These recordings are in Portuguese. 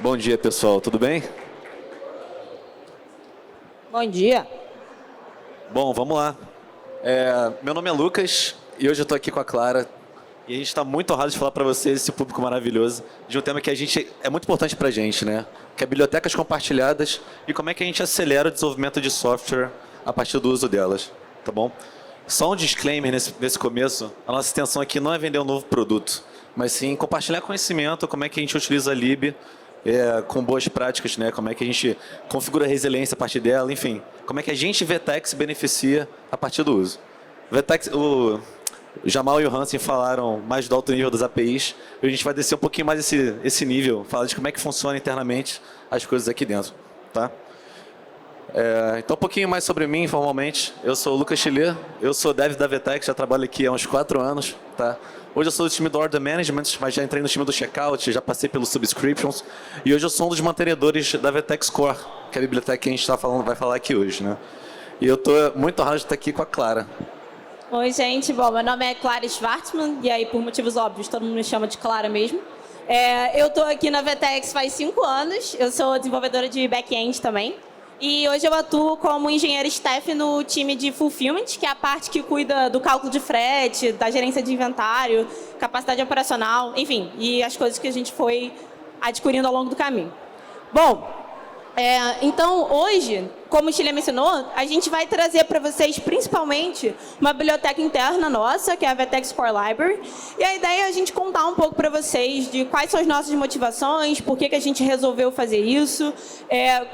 Bom dia, pessoal. Tudo bem? Bom dia. Bom, vamos lá. Meu nome é Lucas e hoje eu estou aqui com a Clara e a gente está muito honrado de falar para vocês, esse público maravilhoso, de um tema que é muito importante para a gente, né? Que é bibliotecas compartilhadas e como é que a gente acelera o desenvolvimento de software a partir do uso delas, tá bom? Só um disclaimer nesse começo, a nossa intenção aqui não é vender um novo produto, mas sim compartilhar conhecimento, como é que a gente utiliza a lib, com boas práticas, né? Como é que a gente configura a resiliência a partir dela, enfim. Como é que a gente, VTEX, beneficia a partir do uso. VTEX, o Jamal e o Hansen falaram mais do alto nível das APIs, e a gente vai descer um pouquinho mais esse nível, falar de como é que funciona internamente as coisas aqui dentro, tá? Então, um pouquinho mais sobre mim, informalmente. Eu sou o Lucas Chile, eu sou dev da VTEX, já trabalho aqui há uns 4 anos, tá? Hoje eu sou do time do Order Management, mas já entrei no time do Checkout, já passei pelos Subscriptions, e hoje eu sou um dos mantenedores da VTEX Core, que é a biblioteca que a gente vai falar aqui hoje, né? E eu estou muito honrado de estar aqui com a Clara. Oi, gente. Bom, meu nome é Clara Schwartzman, e aí, por motivos óbvios, todo mundo me chama de Clara mesmo. Eu estou aqui na VTEX faz 5 anos, eu sou desenvolvedora de back-end também. E hoje eu atuo como engenheira staff no time de Fulfillment, que é a parte que cuida do cálculo de frete, da gerência de inventário, capacidade operacional, enfim, e as coisas que a gente foi adquirindo ao longo do caminho. Bom, então hoje, como o Chile mencionou, a gente vai trazer para vocês principalmente uma biblioteca interna nossa, que é a VTEX Core Library, e a ideia é a gente contar um pouco para vocês de quais são as nossas motivações, por que a gente resolveu fazer isso,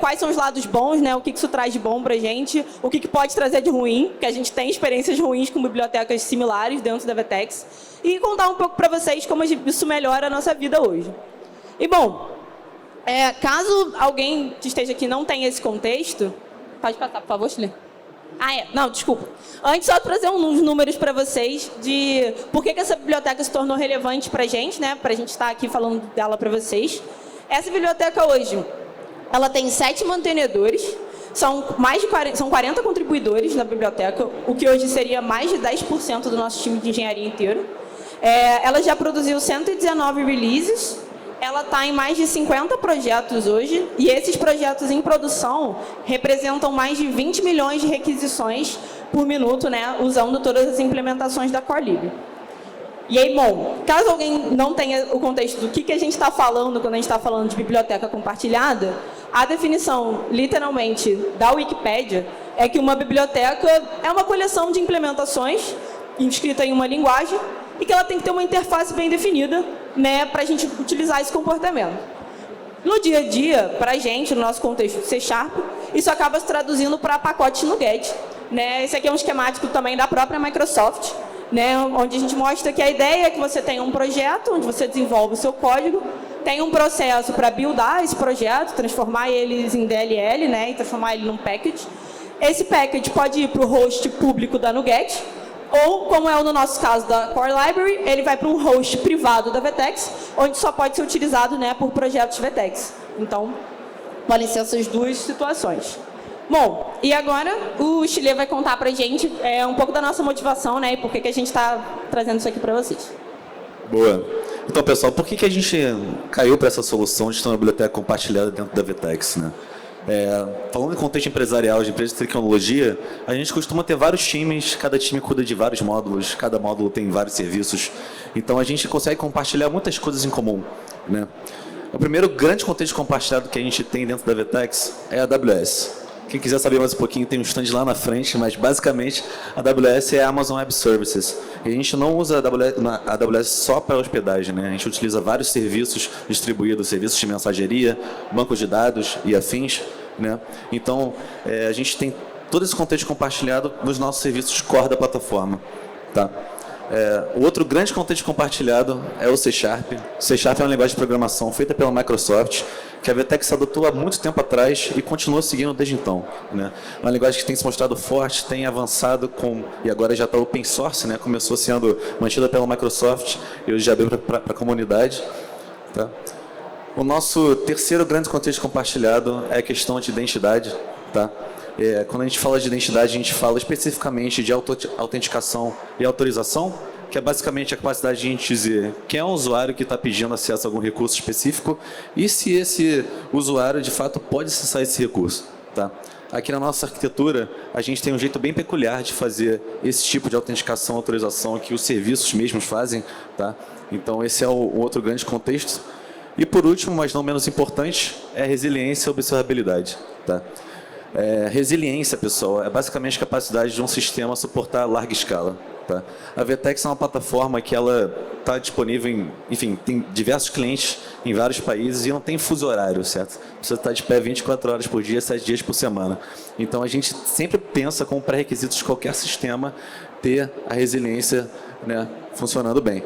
quais são os lados bons, né, o que isso traz de bom para a gente, o que pode trazer de ruim, porque a gente tem experiências ruins com bibliotecas similares dentro da VTEX, e contar um pouco para vocês como isso melhora a nossa vida hoje. E bom, caso alguém que esteja aqui não tenha esse contexto... Pode passar, por favor, Chile. Não, desculpa. Antes, só trazer uns números para vocês de por que essa biblioteca se tornou relevante para a gente, né? Para a gente estar aqui falando dela para vocês. Essa biblioteca hoje, ela tem 7 mantenedores, são 40 contribuidores na biblioteca, o que hoje seria mais de 10% do nosso time de engenharia inteiro. Ela já produziu 119 releases, ela está em mais de 50 projetos hoje, e esses projetos em produção representam mais de 20 milhões de requisições por minuto, né, usando todas as implementações da Core Lib. E aí, bom, caso alguém não tenha o contexto do que a gente está falando quando a gente está falando de biblioteca compartilhada, a definição, literalmente, da Wikipédia é que uma biblioteca é uma coleção de implementações inscrita em uma linguagem e que ela tem que ter uma interface bem definida, né, para a gente utilizar esse comportamento. No dia a dia, para a gente, no nosso contexto de C#, isso acaba se traduzindo para pacotes NuGet, né? Esse aqui é um esquemático também da própria Microsoft, né, onde a gente mostra que a ideia é que você tenha um projeto onde você desenvolve o seu código, tem um processo para buildar esse projeto, transformar eles em DLL, né, e transformar ele num package. Esse package pode ir para o host público da NuGet, ou, como é no nosso caso da Core Library, ele vai para um host privado da VTEX, onde só pode ser utilizado, né, por projetos VTEX. Então, podem ser essas duas situações. Bom, e agora o Chile vai contar para a gente um pouco da nossa motivação, né, e por que a gente está trazendo isso aqui para vocês. Boa. Então, pessoal, por que a gente caiu para essa solução de ter uma biblioteca compartilhada dentro da VTEX, né? Falando em contexto empresarial, de empresa de tecnologia, a gente costuma ter vários times, cada time cuida de vários módulos, cada módulo tem vários serviços, então a gente consegue compartilhar muitas coisas em comum, né? O primeiro grande contexto compartilhado que a gente tem dentro da VTEX é a AWS. Quem quiser saber mais um pouquinho, tem um stand lá na frente, mas basicamente a AWS é a Amazon Web Services. E a gente não usa a AWS só para hospedagem, né? A gente utiliza vários serviços distribuídos, serviços de mensageria, bancos de dados e afins, né? Então, a gente tem todo esse contexto compartilhado nos nossos serviços core da plataforma, tá? O outro grande contexto compartilhado é o C#. C# é uma linguagem de programação feita pela Microsoft, que a VTEX adotou há muito tempo atrás e continua seguindo desde então, né? Uma linguagem que tem se mostrado forte, tem avançado e agora já está open source, né? Começou sendo mantida pela Microsoft e hoje já abriu para a comunidade, tá? O nosso terceiro grande contexto compartilhado é a questão de identidade, tá? Quando a gente fala de identidade, a gente fala especificamente de autenticação e autorização, que é basicamente a capacidade de a gente dizer quem é um usuário que está pedindo acesso a algum recurso específico e se esse usuário, de fato, pode acessar esse recurso. Tá? Aqui na nossa arquitetura, a gente tem um jeito bem peculiar de fazer esse tipo de autenticação, autorização que os serviços mesmos fazem. Tá? Então, esse é o outro grande contexto. E, por último, mas não menos importante, é resiliência e observabilidade. Tá? Resiliência, pessoal, é basicamente a capacidade de um sistema suportar a larga escala. Tá? A VTEX é uma plataforma que ela está disponível em, enfim, tem diversos clientes em vários países e não tem fuso horário, certo? Você está de pé 24 horas por dia, 7 dias por semana. Então, a gente sempre pensa como pré-requisito de qualquer sistema ter a resiliência, né, funcionando bem.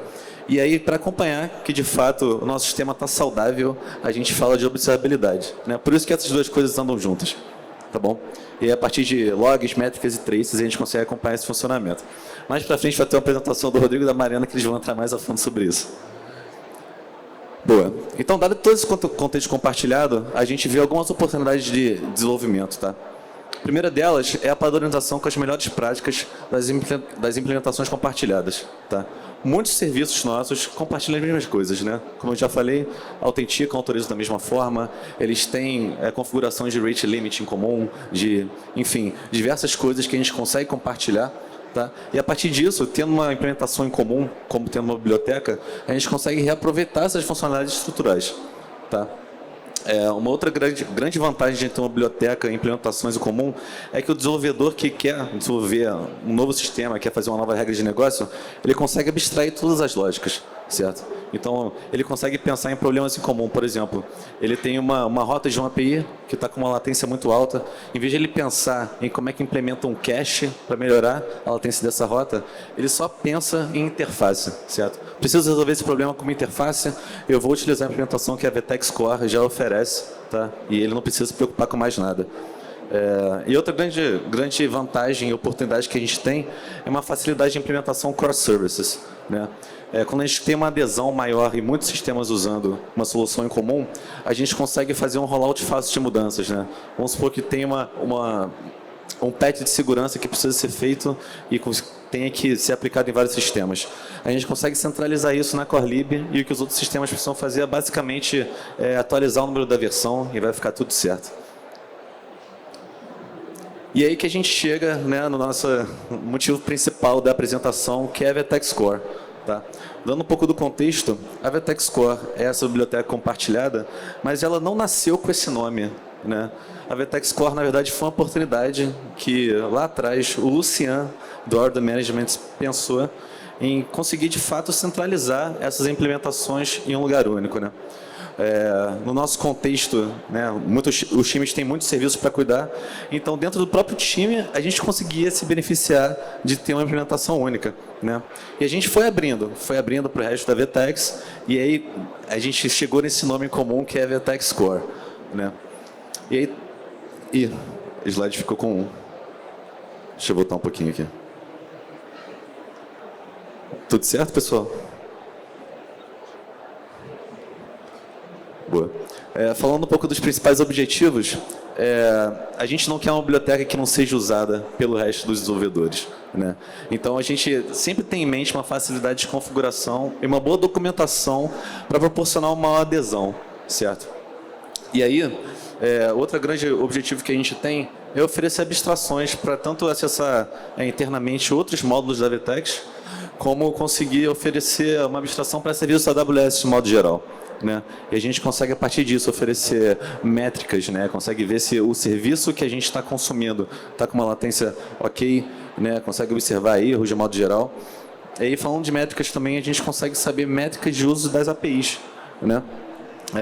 E aí, para acompanhar que, de fato, o nosso sistema está saudável, a gente fala de observabilidade. Né? Por isso que essas duas coisas andam juntas. Tá bom? E a partir de logs, métricas e traces, a gente consegue acompanhar esse funcionamento. Mais para frente vai ter uma apresentação do Rodrigo e da Mariana, que eles vão entrar mais a fundo sobre isso. Boa. Então, dado todo esse contexto compartilhado, a gente vê algumas oportunidades de desenvolvimento. Tá? A primeira delas é a padronização com as melhores práticas das implementações compartilhadas. Tá? Muitos serviços nossos compartilham as mesmas coisas, né? Como eu já falei, autenticam, autorizam da mesma forma, eles têm configurações de rate limit em comum, enfim, diversas coisas que a gente consegue compartilhar. Tá? E a partir disso, tendo uma implementação em comum, como tendo uma biblioteca, a gente consegue reaproveitar essas funcionalidades estruturais. Tá? Uma outra grande vantagem de ter uma biblioteca e implementações em comum é que o desenvolvedor que quer desenvolver um novo sistema, quer fazer uma nova regra de negócio, ele consegue abstrair todas as lógicas, certo? Então, ele consegue pensar em problemas em comum. Por exemplo, ele tem uma rota de uma API que está com uma latência muito alta. Em vez de ele pensar em como é que implementa um cache para melhorar a latência dessa rota, ele só pensa em interface, certo? Preciso resolver esse problema com uma interface, eu vou utilizar a implementação que a VTEX Core já oferece, tá? E ele não precisa se preocupar com mais nada. E outra grande vantagem e oportunidade que a gente tem é uma facilidade de implementação cross-services. Né? Quando a gente tem uma adesão maior e muitos sistemas usando uma solução em comum, a gente consegue fazer um rollout fácil de mudanças. Né? Vamos supor que tem um patch de segurança que precisa ser feito e tem que ser aplicado em vários sistemas. A gente consegue centralizar isso na CoreLib e o que os outros sistemas precisam fazer é basicamente atualizar o número da versão e vai ficar tudo certo. E aí que a gente chega, né, no nosso motivo principal da apresentação, que é a VTEX Core. Tá? Dando um pouco do contexto, a VTEX Core é essa biblioteca compartilhada, mas ela não nasceu com esse nome. Né? A VTEX Core, na verdade, foi uma oportunidade que, lá atrás, o Lucian, do Order Management, pensou em conseguir, de fato, centralizar essas implementações em um lugar único. Né? No nosso contexto, né, os times têm muitos serviços para cuidar, então dentro do próprio time a gente conseguia se beneficiar de ter uma implementação única. Né? E a gente foi abrindo para o resto da VTEX, e aí a gente chegou nesse nome em comum que é a VTEX Core. Né? E aí, o slide ficou com... Deixa eu voltar um pouquinho aqui. Tudo certo, pessoal? Boa. Falando um pouco dos principais objetivos, a gente não quer uma biblioteca que não seja usada pelo resto dos desenvolvedores. Né? Então, a gente sempre tem em mente uma facilidade de configuração e uma boa documentação para proporcionar uma maior adesão, certo? E aí, outro grande objetivo que a gente tem é oferecer abstrações para tanto acessar internamente outros módulos da VTEX, como conseguir oferecer uma abstração para serviços da AWS de modo geral. Né? E a gente consegue, a partir disso, oferecer métricas, né? Consegue ver se o serviço que a gente está consumindo está com uma latência ok, né? Consegue observar erros de modo geral. E aí, falando de métricas também, a gente consegue saber métricas de uso das APIs. Né?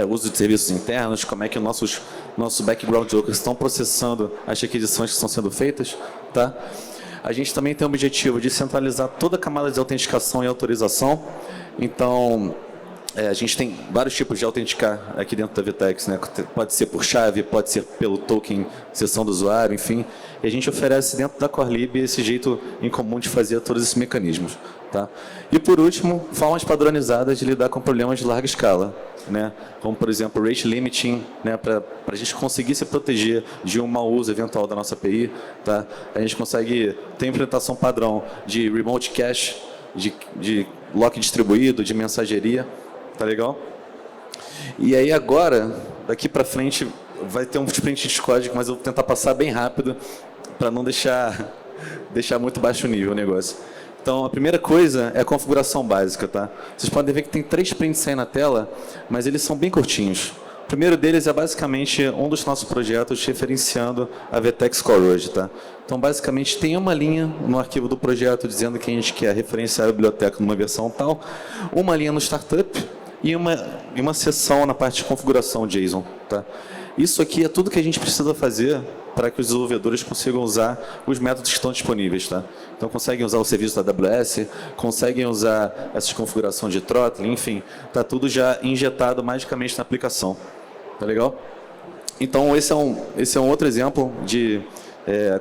Uso de serviços internos, como é que nossos background workers estão processando as requisições que estão sendo feitas. Tá? A gente também tem o objetivo de centralizar toda a camada de autenticação e autorização. Então, a gente tem vários tipos de autenticar aqui dentro da VTEX, né? Pode ser por chave, pode ser pelo token, sessão do usuário, enfim. E a gente oferece dentro da CoreLib esse jeito em comum de fazer todos esses mecanismos. Tá? E, por último, formas padronizadas de lidar com problemas de larga escala. Né? Como, por exemplo, rate limiting, né? Para a gente conseguir se proteger de um mau uso eventual da nossa API. Tá? A gente consegue ter implementação padrão de remote cache, de lock distribuído, de mensageria, tá legal? E aí agora, daqui para frente, vai ter um sprint de código, mas eu vou tentar passar bem rápido para não deixar muito baixo o nível o negócio. Então, a primeira coisa é a configuração básica, tá? Vocês podem ver que tem 3 prints aí na tela, mas eles são bem curtinhos. O primeiro deles é basicamente um dos nossos projetos referenciando a VTEX Core hoje, tá? Então, basicamente, tem uma linha no arquivo do projeto dizendo que a gente quer referenciar a biblioteca numa versão tal, uma linha no startup e uma seção na parte de configuração JSON, tá? Isso aqui é tudo que a gente precisa fazer para que os desenvolvedores consigam usar os métodos que estão disponíveis, tá? Então, conseguem usar o serviço da AWS, conseguem usar essas configurações de throttling, enfim, está tudo já injetado magicamente na aplicação. Tá legal? Então, esse é um outro exemplo de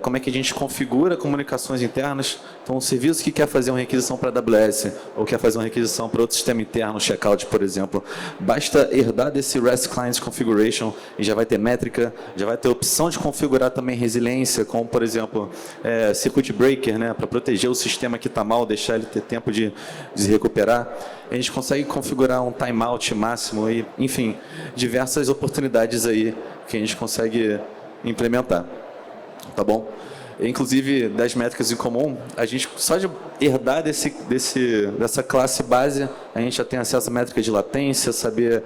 como é que a gente configura comunicações internas. Então, um serviço que quer fazer uma requisição para a AWS ou quer fazer uma requisição para outro sistema interno, checkout, por exemplo, basta herdar desse REST Client Configuration e já vai ter métrica, já vai ter opção de configurar também resiliência, como, por exemplo, Circuit Breaker, né, para proteger o sistema que está mal, deixar ele ter tempo de se recuperar. A gente consegue configurar um timeout máximo, e, enfim, diversas oportunidades aí que a gente consegue implementar. Tá bom? Inclusive, das métricas em comum, a gente, só de herdar dessa classe base, a gente já tem acesso à métrica de latência, saber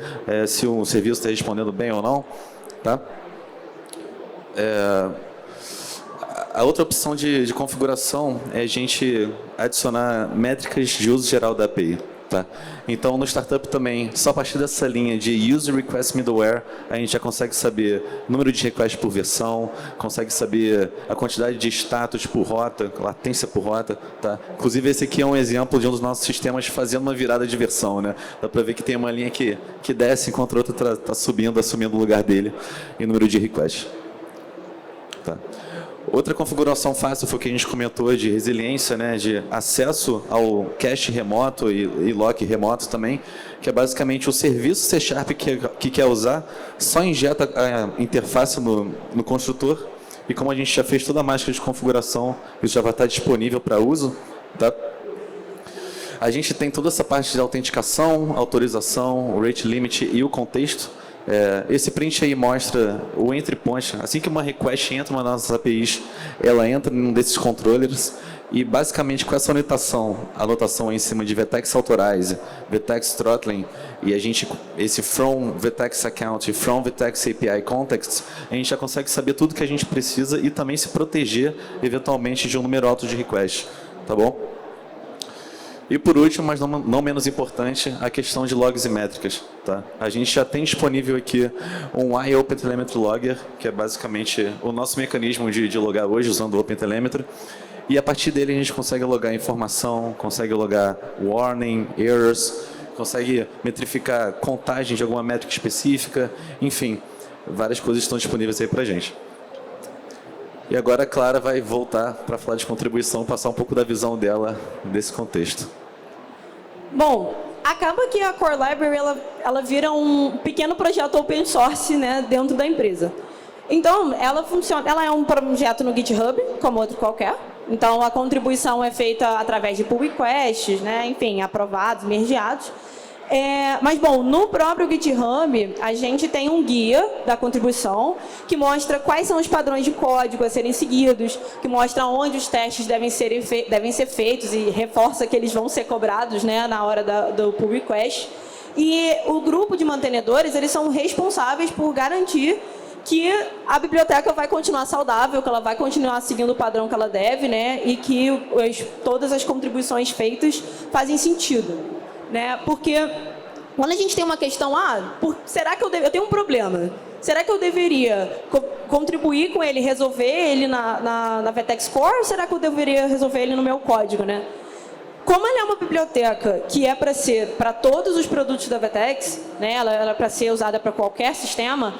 se o serviço está respondendo bem ou não. Tá? A outra opção de configuração é a gente adicionar métricas de uso geral da API. Tá? Então, no startup também, só a partir dessa linha de User Request Middleware, a gente já consegue saber número de requests por versão, consegue saber a quantidade de status por rota, latência por rota. Tá? Inclusive, esse aqui é um exemplo de um dos nossos sistemas fazendo uma virada de versão. Né? Dá para ver que tem uma linha que desce enquanto a outra está subindo, assumindo o lugar dele em número de requests. Tá? Outra configuração fácil foi o que a gente comentou de resiliência, né, de acesso ao cache remoto e lock remoto também, que é basicamente o serviço C# que quer usar, só injeta a interface no construtor, e como a gente já fez toda a mágica de configuração, isso já vai estar disponível para uso. Tá? A gente tem toda essa parte de autenticação, autorização, o rate limit e o contexto. Esse print aí mostra o entry point. Assim que uma request entra nas nossas APIs, ela entra em um desses controllers e basicamente com essa anotação em cima de VTEX Authorize, VTEX Throttling e esse from VTEX Account e from VTEX API Context, a gente já consegue saber tudo que a gente precisa e também se proteger eventualmente de um número alto de requests. Tá bom? E por último, mas não menos importante, a questão de logs e métricas. Tá? A gente já tem disponível aqui um iOpenTelemetry Logger, que é basicamente o nosso mecanismo de logar hoje usando o OpenTelemetry. E a partir dele a gente consegue logar informação, consegue logar warning, errors, consegue metrificar contagem de alguma métrica específica, enfim, várias coisas estão disponíveis aí para a gente. E agora a Clara vai voltar para falar de contribuição, passar um pouco da visão dela desse contexto. Bom, acaba que a Core Library ela vira um pequeno projeto open source, né, dentro da empresa. Então, ela é um projeto no GitHub, como outro qualquer. Então, a contribuição é feita através de pull requests, né, enfim, aprovados, mergeados. Mas, bom, no próprio GitHub, a gente tem um guia da contribuição que mostra quais são os padrões de código a serem seguidos, que mostra onde os testes devem ser feitos e reforça que eles vão ser cobrados, né, na hora do pull request. E o grupo de mantenedores, eles são responsáveis por garantir que a biblioteca vai continuar saudável, que ela vai continuar seguindo o padrão que ela deve, né, e que todas as contribuições feitas fazem sentido. Né? Porque quando a gente tem uma questão, será que eu tenho um problema? Será que eu deveria contribuir com ele, resolver ele na VTEX Core, ou será que eu deveria resolver ele no meu código? Né? Como ela é uma biblioteca que é para ser para todos os produtos da VTEX, né? Ela é para ser usada para qualquer sistema,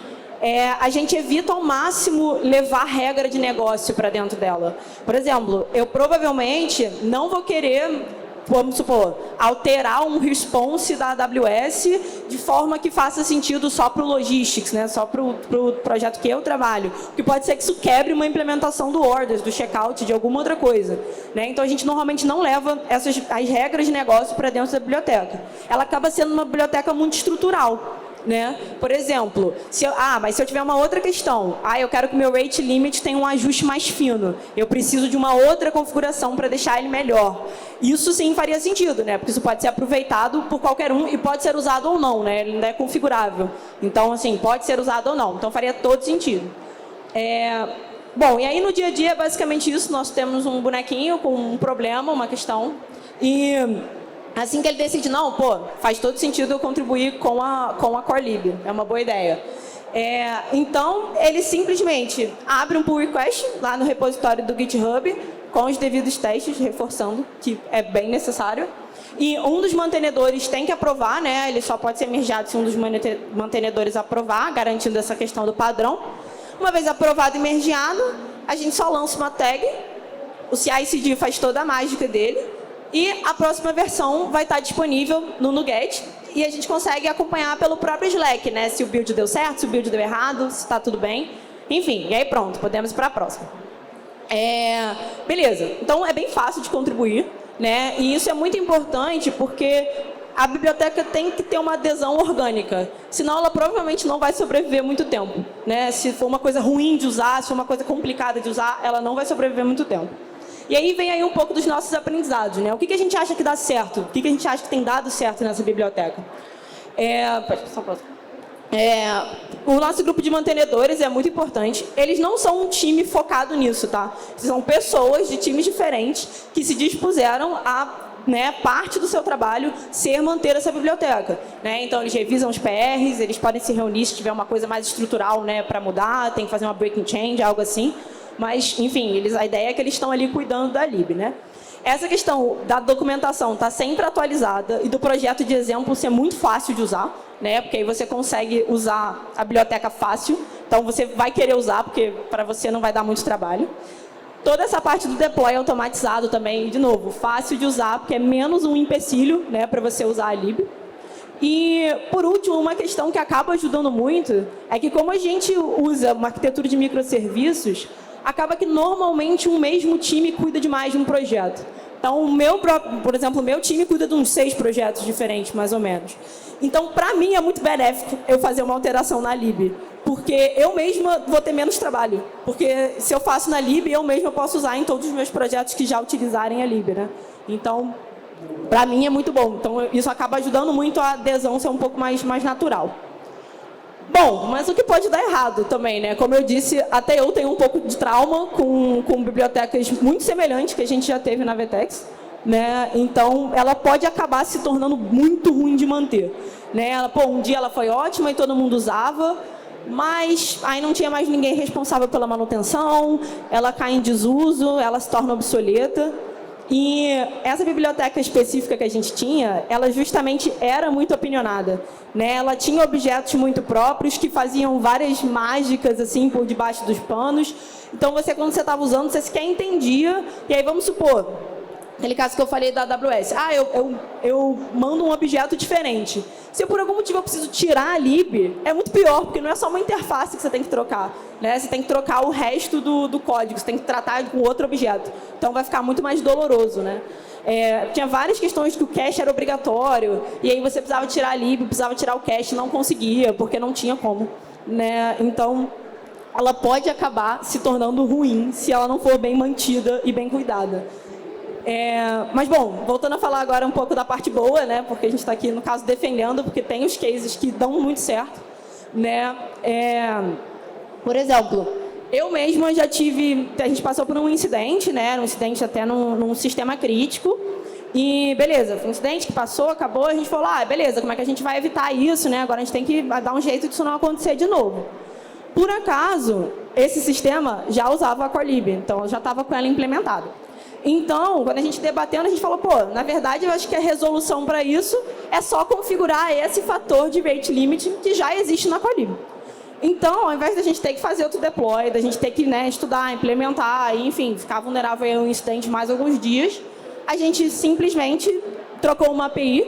a gente evita ao máximo levar regra de negócio para dentro dela. Por exemplo, eu provavelmente não vou querer vamos supor, alterar um response da AWS de forma que faça sentido só para o logistics, né? Só para o projeto que eu trabalho. Que pode ser que isso quebre uma implementação do orders, do checkout, de alguma outra coisa. Né? Então, a gente normalmente não leva as regras de negócio para dentro da biblioteca. Ela acaba sendo uma biblioteca muito estrutural. Né? Por exemplo, mas se eu tiver uma outra questão, eu quero que o meu rate limit tenha um ajuste mais fino, eu preciso de uma outra configuração para deixar ele melhor. Isso sim faria sentido, né? Porque isso pode ser aproveitado por qualquer um e pode ser usado ou não, né? Ele ainda é configurável. Então, assim, pode ser usado ou não. Então, faria todo sentido. Bom, e aí no dia a dia é basicamente isso. Nós temos um bonequinho com um problema, uma questão, e assim que ele decide, não, faz todo sentido eu contribuir com a Core Lib, é uma boa ideia. Então, ele simplesmente abre um pull request lá no repositório do GitHub, com os devidos testes, reforçando que é bem necessário. E um dos mantenedores tem que aprovar, né? Ele só pode ser mergeado se um dos mantenedores aprovar, garantindo essa questão do padrão. Uma vez aprovado e mergeado, a gente só lança uma tag, o CI/CD faz toda a mágica dele, e a próxima versão vai estar disponível no NuGet e a gente consegue acompanhar pelo próprio Slack, né? Se o build deu certo, se o build deu errado, se está tudo bem. Enfim, e aí pronto, podemos ir para a próxima. Beleza, então é bem fácil de contribuir, né? E isso é muito importante porque a biblioteca tem que ter uma adesão orgânica, senão ela provavelmente não vai sobreviver muito tempo, né? Se for uma coisa ruim de usar, se for uma coisa complicada de usar, ela não vai sobreviver muito tempo. E aí vem aí um pouco dos nossos aprendizados, né? O que a gente acha que dá certo? O que a gente acha que tem dado certo nessa biblioteca? O nosso grupo de mantenedores é muito importante. Eles não são um time focado nisso, tá? São pessoas de times diferentes que se dispuseram a, né, parte do seu trabalho ser manter essa biblioteca, né? Então eles revisam os PRs, eles podem se reunir se tiver uma coisa mais estrutural, né, para mudar, tem que fazer uma breaking change, algo assim. Mas, enfim, a ideia é que eles estão ali cuidando da lib, né? Essa questão da documentação está sempre atualizada e do projeto de exemplo ser muito fácil de usar, né? Porque aí você consegue usar a biblioteca fácil, então você vai querer usar, porque para você não vai dar muito trabalho. Toda essa parte do deploy automatizado também, de novo, fácil de usar, porque é menos um empecilho, né, para você usar a lib. E, por último, uma questão que acaba ajudando muito é que, como a gente usa uma arquitetura de microserviços, acaba que normalmente um mesmo time cuida de mais de um projeto. Então, por exemplo, o meu time cuida de uns 6 projetos diferentes, mais ou menos. Então, para mim, é muito benéfico eu fazer uma alteração na lib, porque eu mesma vou ter menos trabalho. Porque se eu faço na lib, eu mesma posso usar em todos os meus projetos que já utilizarem a lib, né? Então, para mim é muito bom. Então, isso acaba ajudando muito a adesão ser um pouco mais natural. Bom, mas o que pode dar errado também, né? Como eu disse, até eu tenho um pouco de trauma com bibliotecas muito semelhantes que a gente já teve na VTEX, né? Então, ela pode acabar se tornando muito ruim de manter, né? Um dia ela foi ótima e todo mundo usava, mas aí não tinha mais ninguém responsável pela manutenção, ela cai em desuso, ela se torna obsoleta. E essa biblioteca específica que a gente tinha, ela justamente era muito opinionada, né? Ela tinha objetos muito próprios que faziam várias mágicas assim por debaixo dos panos. Então, quando você estava usando, você sequer entendia. E aí, vamos supor, aquele caso que eu falei da AWS. Eu mando um objeto diferente. Se por algum motivo eu preciso tirar a lib, é muito pior, porque não é só uma interface que você tem que trocar, né? Você tem que trocar o resto do código, você tem que tratar com outro objeto. Então vai ficar muito mais doloroso, né? Tinha várias questões que o cache era obrigatório, e aí você precisava tirar a lib, precisava tirar o cache, não conseguia, porque não tinha como, né? Então, ela pode acabar se tornando ruim se ela não for bem mantida e bem cuidada. Mas, bom, voltando a falar agora um pouco da parte boa, né? Porque a gente está aqui, no caso, defendendo, porque tem os cases que dão muito certo, né? Por exemplo, eu mesma já tive... A gente passou por um incidente, né? Um incidente até num sistema crítico. E, beleza, foi um incidente que passou, acabou, a gente falou, beleza, como é que a gente vai evitar isso, né? Agora a gente tem que dar um jeito disso não acontecer de novo. Por acaso, esse sistema já usava a Core Lib, então já estava com ela implementada. Então, quando a gente debatendo, a gente falou, na verdade, eu acho que a resolução para isso é só configurar esse fator de rate limit que já existe na Core Lib. Então, ao invés da gente ter que fazer outro deploy, da gente ter que, né, estudar, implementar, enfim, ficar vulnerável a um incidente mais alguns dias, a gente simplesmente trocou uma API,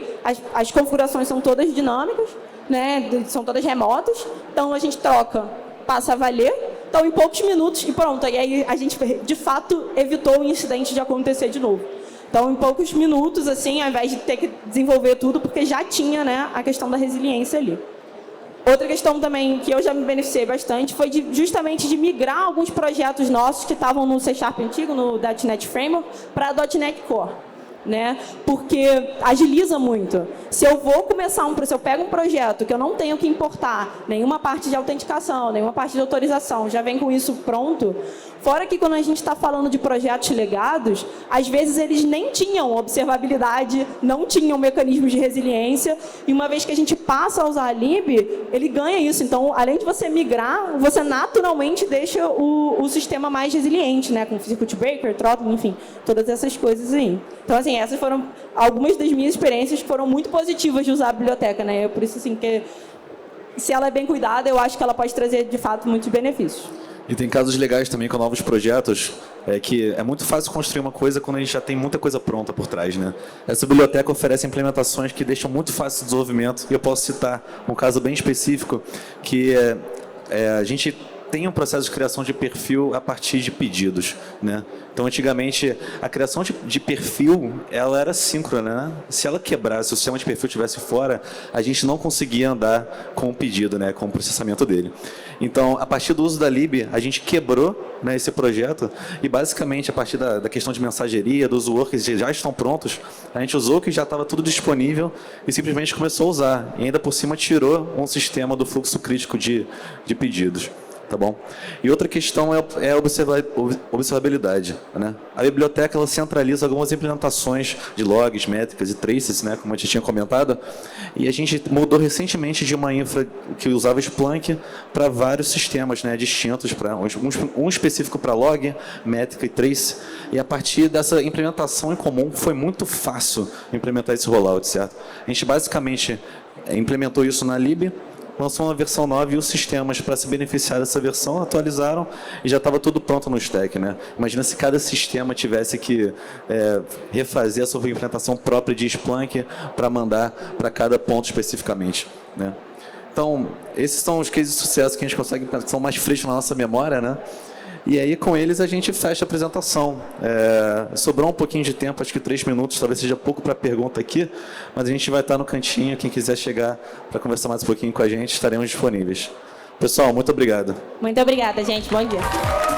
as configurações são todas dinâmicas, né? São todas remotas, então a gente troca, passa a valer, então em poucos minutos e pronto, e aí a gente de fato evitou o incidente de acontecer de novo. Então, em poucos minutos, assim, ao invés de ter que desenvolver tudo, porque já tinha, né, a questão da resiliência ali. Outra questão também que eu já me beneficiei bastante foi justamente de migrar alguns projetos nossos que estavam no C# antigo, no .NET Framework, para .NET Core. Né? Porque agiliza muito. Se eu pego um projeto que eu não tenho que importar nenhuma parte de autenticação, nenhuma parte de autorização, já vem com isso pronto. Fora que quando a gente está falando de projetos legados, às vezes eles nem tinham observabilidade, não tinham mecanismos de resiliência, e uma vez que a gente passa a usar a lib, ele ganha isso. Então, além de você migrar, você naturalmente deixa o sistema mais resiliente, né? Com circuit breaker, throttling, enfim, todas essas coisas aí. Então, assim, essas foram algumas das minhas experiências que foram muito positivas de usar a biblioteca, né? Por isso, assim, que se ela é bem cuidada, eu acho que ela pode trazer, de fato, muitos benefícios. E tem casos legais também com novos projetos, que é muito fácil construir uma coisa quando a gente já tem muita coisa pronta por trás, né? Essa biblioteca oferece implementações que deixam muito fácil o desenvolvimento, e eu posso citar um caso bem específico, que a gente tem um processo de criação de perfil a partir de pedidos, né? Então, antigamente, a criação de perfil, ela era síncrona, né? Se ela quebrasse, se o sistema de perfil estivesse fora, a gente não conseguia andar com o pedido, né? Com o processamento dele. Então, a partir do uso da lib, a gente quebrou, né, esse projeto e, basicamente, a partir da questão de mensageria, dos workers que já estão prontos, a gente usou o que já estava tudo disponível e simplesmente começou a usar. E ainda por cima tirou um sistema do fluxo crítico de pedidos. Tá bom? E outra questão é a observabilidade, né? A biblioteca ela centraliza algumas implementações de logs, métricas e traces, né, como a gente tinha comentado, e a gente mudou recentemente de uma infra que usava Splunk para vários sistemas, né, distintos, para um específico para log, métrica e trace, e a partir dessa implementação em comum foi muito fácil implementar esse rollout, certo? A gente basicamente implementou isso na lib, lançou uma versão nova e os sistemas, para se beneficiar dessa versão, atualizaram e já estava tudo pronto no stack, né? Imagina se cada sistema tivesse que refazer a sua implementação própria de Splunk para mandar para cada ponto especificamente, né? Então, esses são os cases de sucesso que a gente consegue, que são mais frescos na nossa memória, né? E aí, com eles, a gente fecha a apresentação. Sobrou um pouquinho de tempo, acho que 3 minutos, talvez seja pouco para a pergunta aqui, mas a gente vai estar no cantinho, quem quiser chegar para conversar mais um pouquinho com a gente, estaremos disponíveis. Pessoal, muito obrigado. Muito obrigada, gente. Bom dia.